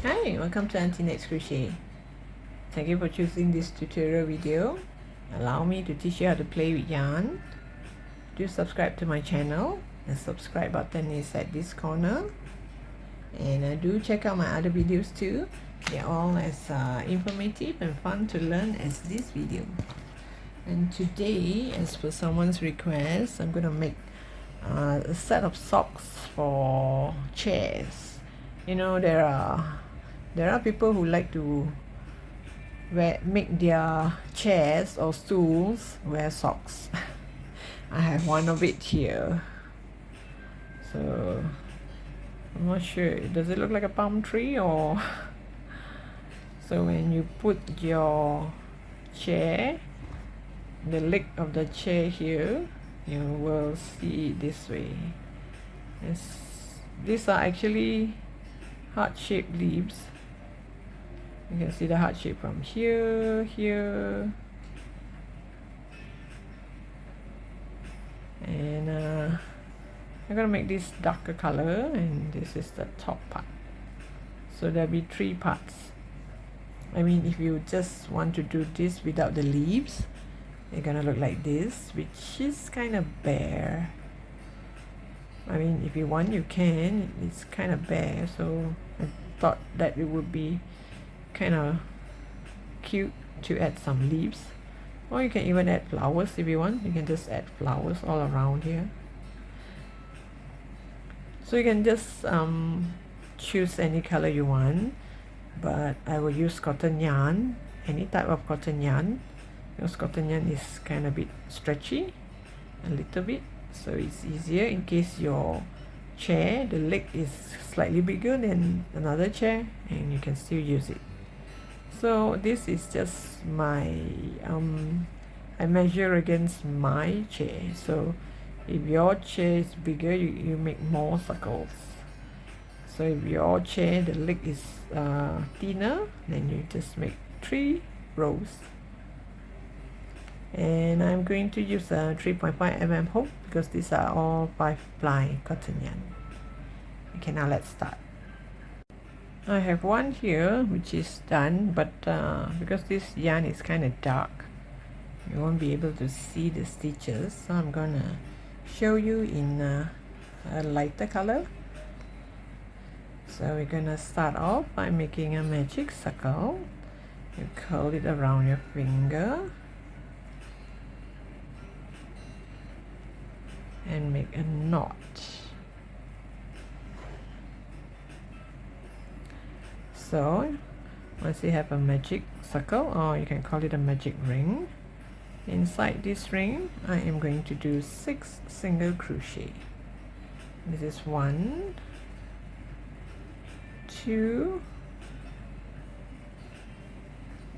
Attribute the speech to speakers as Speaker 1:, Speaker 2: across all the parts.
Speaker 1: Hi, welcome to Auntie Nat's Crochet. Thank you for choosing this tutorial video. Allow me to teach you how to play with yarn. Do subscribe to my channel. The subscribe button is at this corner. And do check out my other videos too. They're all as informative and fun to learn as this video. And today, as per someone's request, I'm going to make a set of socks for chairs. You know, there are people who like to make their chairs or stools wear socks. I have one of it here. So I'm not sure. Does it look like a palm tree or so when you put your chair, the leg of the chair here, you will see it this way. These are actually heart-shaped leaves. You can see the heart shape from here, and I'm gonna make this darker color, and this is the top part. So there'll be 3 parts. I mean, if you just want to do this without the leaves, they're gonna look like this, which is kind of bare. I mean, if you want, you can. It's kind of bare, so I thought that it would be kind of cute to add some leaves, or you can even add flowers if you want. You can just add flowers all around here. So you can just choose any color you want, but I will use cotton yarn, any type of cotton yarn, because cotton yarn is kind of a bit stretchy, a little bit, so it's easier in case your chair, the leg is slightly bigger than another chair, and you can still use it. So this is just my I measure against my chair. So if your chair is bigger, you make more circles. So if your chair, the leg is thinner, then you just make 3 rows. And I'm going to use a 3.5 mm hook because these are all 5-ply cotton yarn. Okay, now let's start. I have one here which is done, but because this yarn is kind of dark, you won't be able to see the stitches, so I'm gonna show you in a lighter color. So we're gonna start off by making a magic circle. You curl it around your finger and make a knot. So once you have a magic circle, or you can call it a magic ring, inside this ring I am going to do 6 single crochet. This is 1, 2,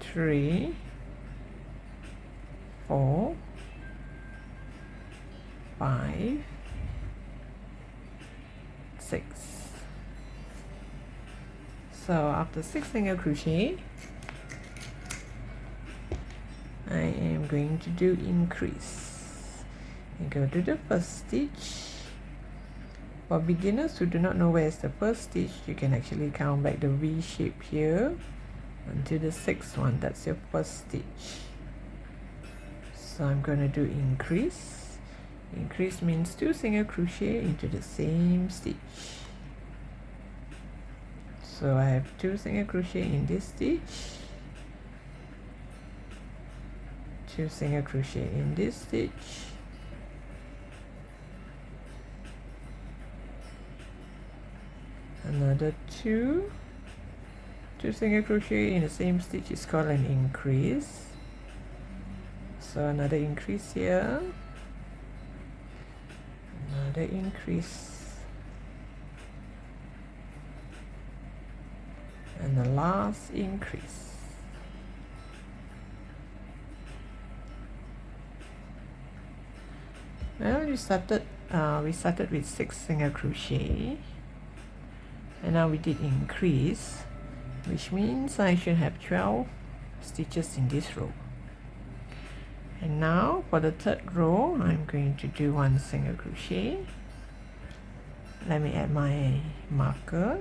Speaker 1: 3, 4, 5, 6. So after 6 single crochet, I am going to do increase. You go to the first stitch. For beginners who do not know where is the first stitch, you can actually count back the V shape here until the 6th one. That's your first stitch. So I'm going to do increase. Increase means 2 single crochet into the same stitch. So I have 2 single crochet in this stitch, 2 single crochet in this stitch, another 2 single crochet in the same stitch is called an increase. So another increase here, another increase, and the last increase. Well, we started with 6 single crochet, and now we did increase, which means I should have 12 stitches in this row. And now for the 3rd row, I'm going to do 1 single crochet. Let me add my marker.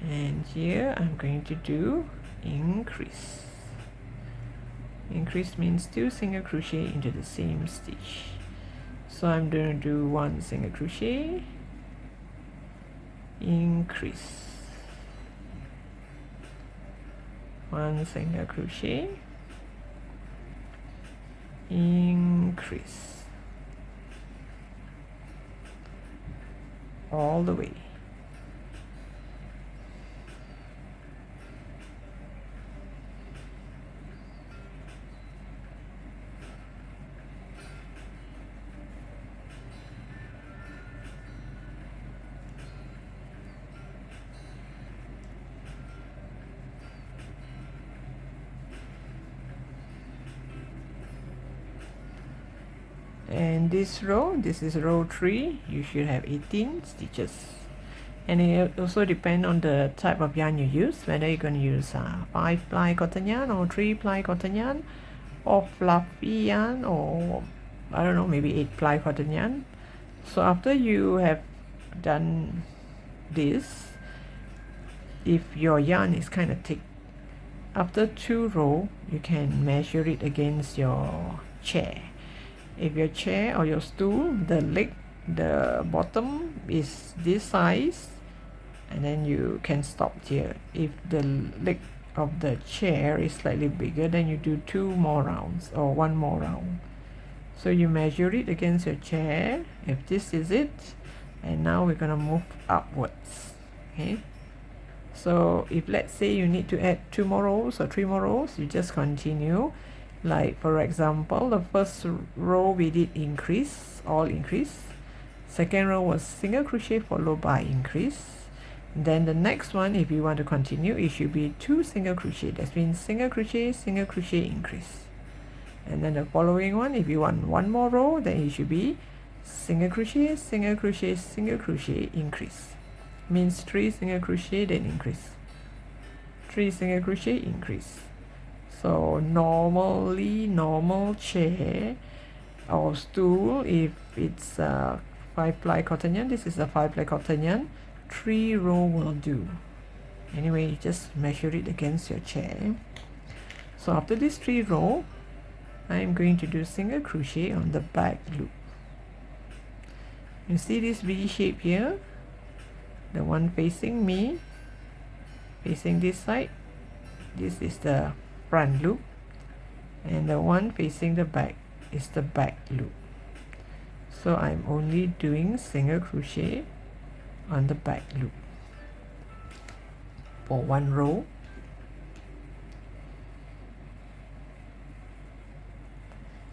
Speaker 1: and here I'm going to do increase. Increase means 2 single crochet into the same stitch. So I'm going to do 1 single crochet, increase, 1 single crochet, increase, all the way. And this row, this is row 3, you should have 18 stitches, and it also depends on the type of yarn you use, whether you're going to use 5 ply cotton yarn or 3 ply cotton yarn or fluffy yarn, or I don't know, maybe 8 ply cotton yarn. So after you have done this, if your yarn is kind of thick, after 2 rows you can measure it against your chair. If your chair or your stool, the leg, the bottom is this size, and then you can stop here. If the leg of the chair is slightly bigger, then you do 2 more rounds or 1 more round. So you measure it against your chair, if this is it, and now we're gonna move upwards. Okay, so if let's say you need to add 2 more rows or 3 more rows, you just continue. Like for example, the first row we did increase, all increase. Second row was single crochet followed by increase. Then the next one, if you want to continue, it should be 2 single crochet. That means single crochet, increase. And then the following one, if you want 1 more row, then it should be single crochet, increase. Means 3 single crochet, then increase. 3 single crochet, increase. So normally, normal chair or stool, if it's a 5 ply cotton yarn, this is a 5 ply cotton yarn, 3 row will do. Anyway, just measure it against your chair. So after this 3 row, I'm going to do single crochet on the back loop. You see this V shape here, the one facing me, facing this side, this is the front loop, and the one facing the back is the back loop. So I'm only doing single crochet on the back loop for 1 row,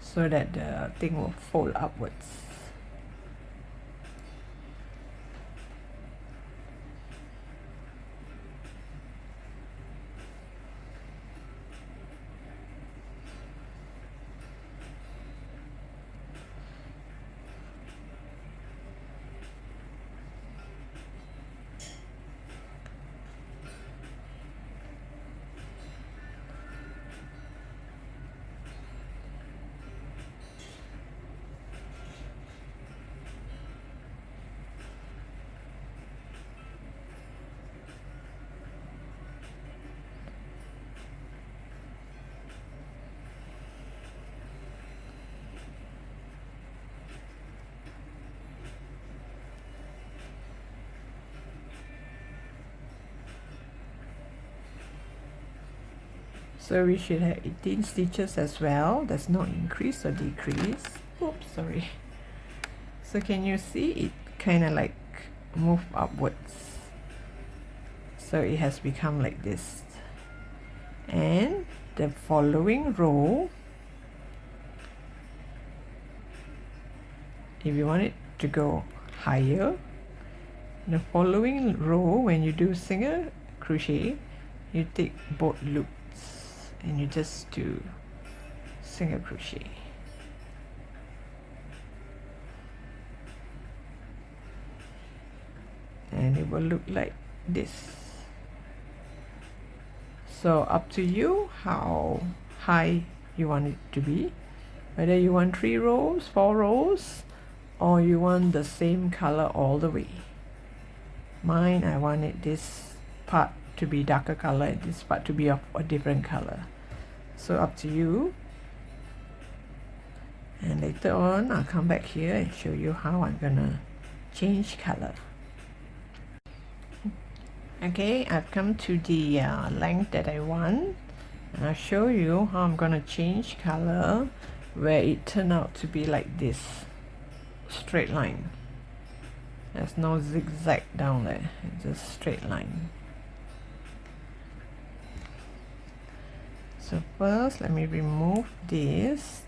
Speaker 1: so that the thing will fold upwards. So we should have 18 stitches as well. There's no increase or decrease. Oops, sorry. So can you see it kind of like move upwards? So it has become like this. And the following row, if you want it to go higher, the following row, when you do single crochet, you take both loops and you just do single crochet. And it will look like this. So up to you how high you want it to be, whether you want 3 rows, 4 rows, or you want the same color all the way. Mine, I want it this part to be darker color and this part to be of a different color. So up to you. And later on I'll come back here and show you how I'm gonna change color. Okay, I've come to the length that I want, and I'll show you how I'm gonna change color where it turned out to be like this straight line. There's no zigzag down there, it's just straight line. So first let me remove this.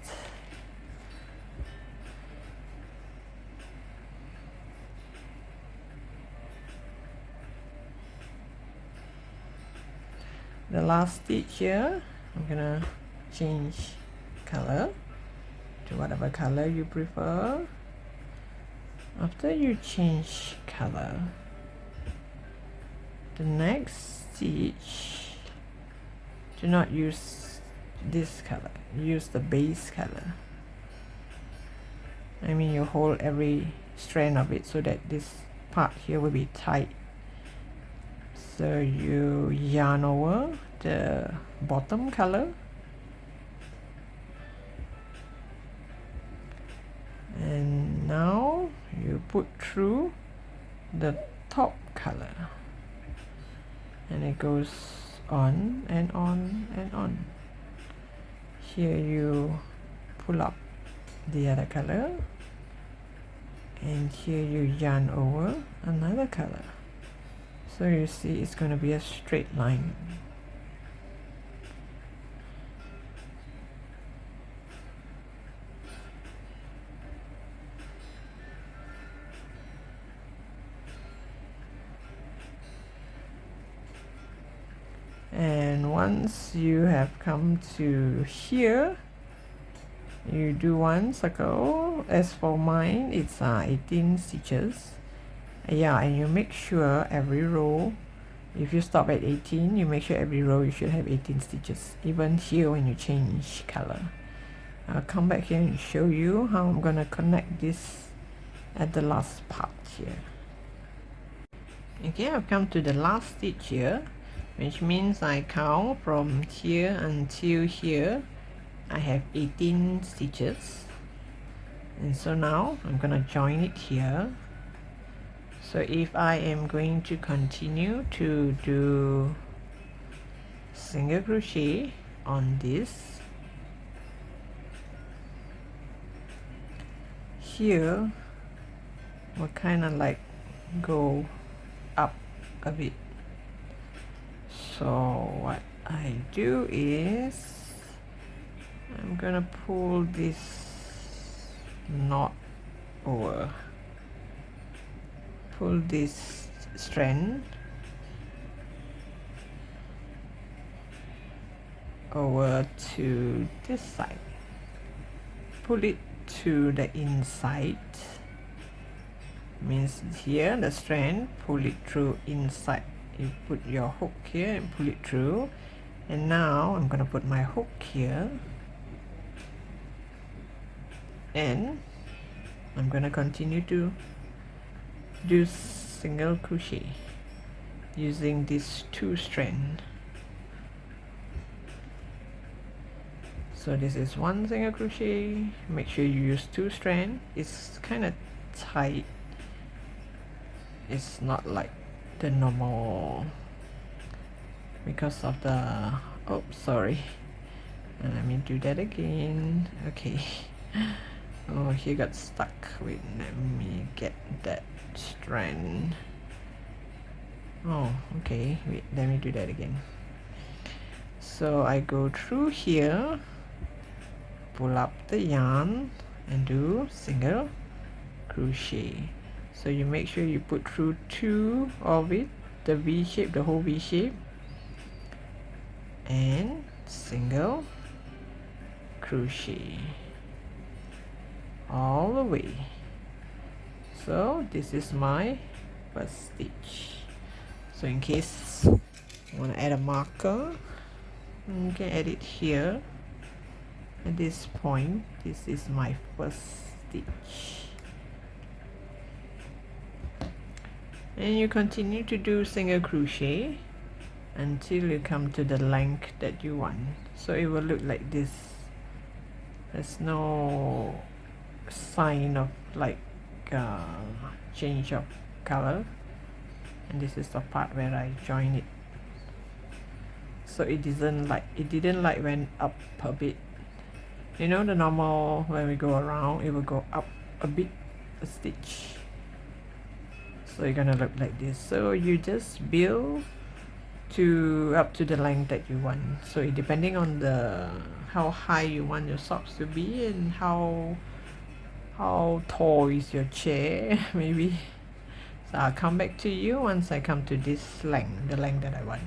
Speaker 1: The last stitch here, I'm gonna change color to whatever color you prefer. After you change color, the next stitch, do not use this color, use the base color. I mean, you hold every strand of it so that this part here will be tight. So you yarn over the bottom color and now you put through the top color, and it goes on and on and on. Here you pull up the other color, and here you yarn over another color. So you see it's going to be a straight line. And once you have come to here, you do one circle. As for mine, it's 18 stitches. Yeah, and you make sure every row, if you stop at 18, you make sure every row you should have 18 stitches, even here when you change color. I'll come back here and show you how I'm gonna connect this at the last part here. Okay, I've come to the last stitch here, which means I count from here until here. I have 18 stitches, and so now I'm gonna join it here. So if I am going to continue to do single crochet on this, here will kind of like go up a bit. So what I do is I'm gonna pull this knot over, pull this strand over to this side, pull it to the inside, means here the strand, pull it through inside. You put your hook here and pull it through, and now I'm gonna put my hook here, and I'm gonna continue to do single crochet using these two strands. So this is one single crochet. Make sure you use two strands. It's kind of tight, it's not like the normal because of the, oh sorry, and let me do that again. Okay. Oh, he got stuck. Wait, let me get that strand. Oh, okay, wait, let me do that again. So I go through here, pull up the yarn and do single crochet. So you make sure you put through two of it, the V shape, the whole V shape, and single crochet all the way. So this is my first stitch. So in case you want to add a marker, you can add it here at this point. This is my first stitch, and you continue to do single crochet until you come to the length that you want. So it will look like this. There's no sign of like change of color, and this is the part where I join it. So it didn't like went up a bit. You know, the normal when we go around it will go up a bit, a stitch. So you're gonna look like this. So you just build to up to the length that you want. So it depending on the how high you want your socks to be and how tall is your chair maybe. So I'll come back to you once I come to this length, the length that I want.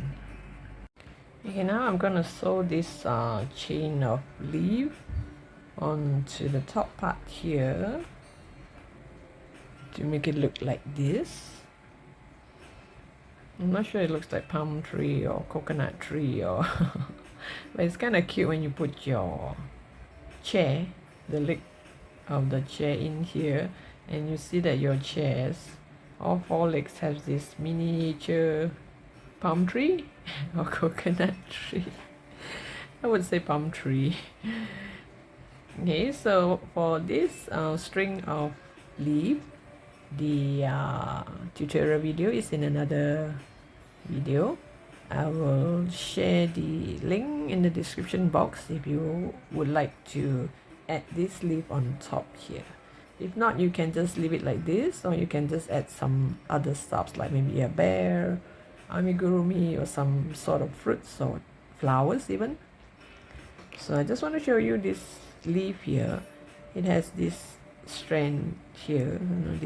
Speaker 1: Okay, now I'm gonna sew this chain of leaf onto the top part here to make it look like this. I'm not sure it looks like palm tree or coconut tree or but it's kind of cute when you put your chair, the leg of the chair in here, and you see that your chairs, all four legs have this miniature palm tree or coconut tree. I would say palm tree. Okay, so for this string of leaf, the tutorial video is in another video. I will share the link in the description box if you would like to add this leaf on top here. If not, you can just leave it like this, or you can just add some other stuff like maybe a bear, amigurumi, or some sort of fruits or flowers even. So I just want to show you this leaf here. It has this strand here, you know,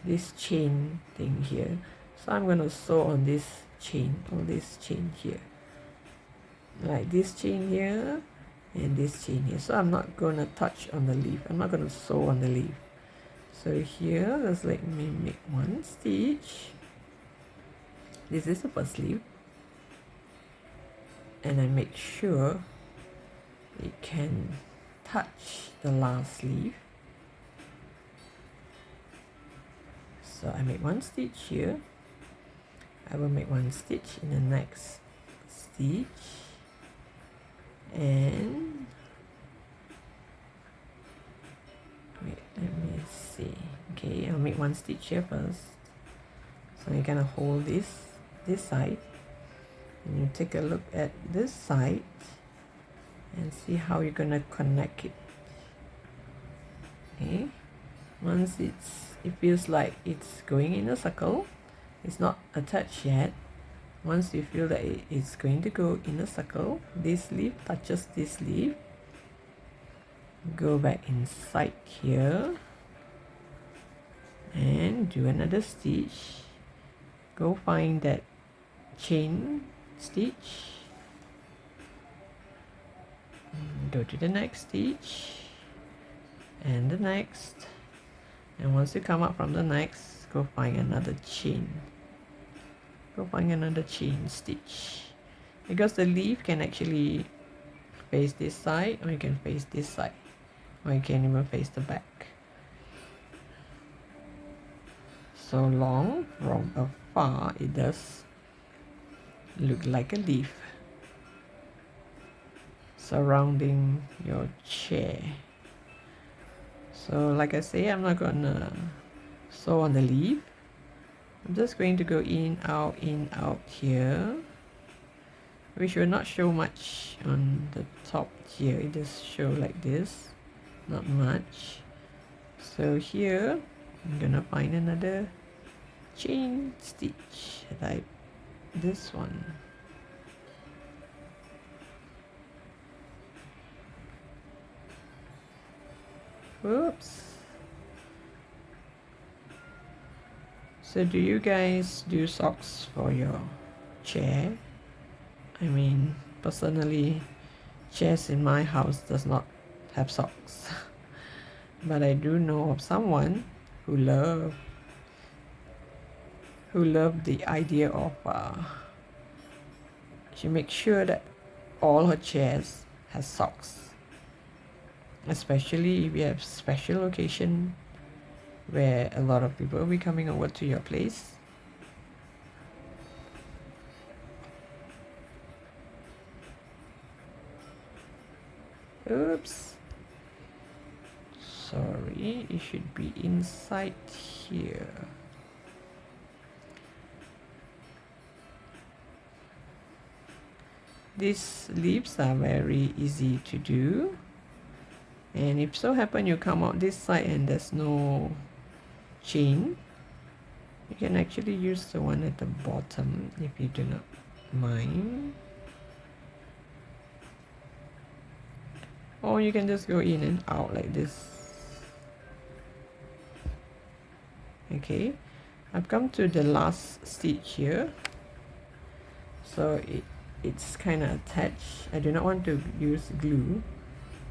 Speaker 1: this chain thing here. So I'm going to sew on this chain, on this chain here, like this chain here and this chain here. So I'm not going to touch on the leaf, I'm not going to sew on the leaf. So here, let's let me make one stitch. This is the first leaf, and I make sure it can touch the last leaf. So I make one stitch here, I will make one stitch in the next stitch, and wait, let me see. Okay, I'll make one stitch here first. So you're gonna hold this side, and you take a look at this side and see how you're gonna connect it. Okay, once it feels like it's going in a circle, it's not attached yet. Once you feel that it's going to go in a circle, this leaf touches this leaf, go back inside here and do another stitch. Go find that chain stitch, go to the next stitch and the next, and once you come up from the next, go find another chain, go find another chain stitch, because the leaf can actually face this side, or you can face this side, or you can even face the back. So long from afar, it does look like a leaf surrounding your chair. So like I say, I'm not gonna sew on the leaf. I'm just going to go in, out here, which will not show much on the top here. It just show like this, not much. So here, I'm gonna find another chain stitch like this one. Whoops. So do you guys do socks for your chair? I mean, personally, chairs in my house does not have socks. But I do know of someone who love the idea of she makes sure that all her chairs has socks, especially if you have special occasion where a lot of people will be coming over to your place. Oops, sorry, it should be inside here. These leaves are very easy to do, and if so happen you come out this side and there's no chain, you can actually use the one at the bottom if you do not mind, or you can just go in and out like this. Okay, I've come to the last stitch here, so it's kind of attached. I do not want to use glue.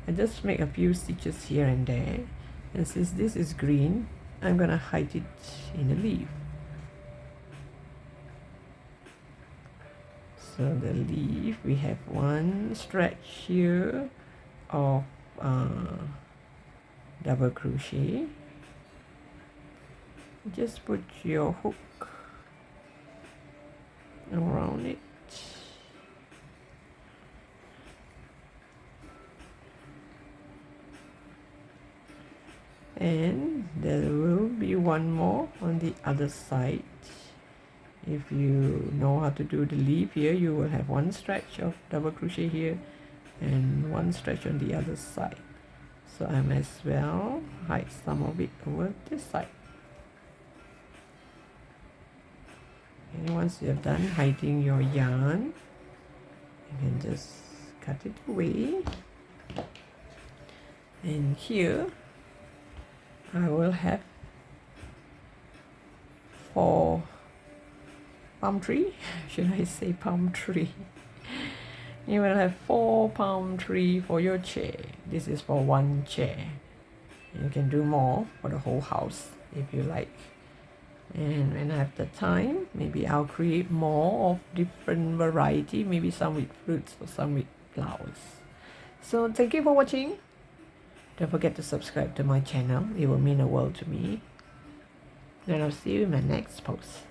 Speaker 1: I just make a few stitches here and there, and since this is green, I'm gonna hide it in a leaf. So the leaf, we have one stretch here of double crochet. Just put your hook around it. And there will be one more on the other side. If you know how to do the leaf here, you will have one stretch of double crochet here and one stretch on the other side. So I might as well hide some of it over this side. And once you have done hiding your yarn, you can just cut it away. And here I will have 4 palm tree. Should I say palm tree? You will have 4 palm tree for your chair. This is for one chair. You can do more for the whole house if you like. And when I have the time, maybe I'll create more of different variety, maybe some with fruits or some with flowers. So thank you for watching. Don't forget to subscribe to my channel. It will mean the world to me. And I'll see you in my next post.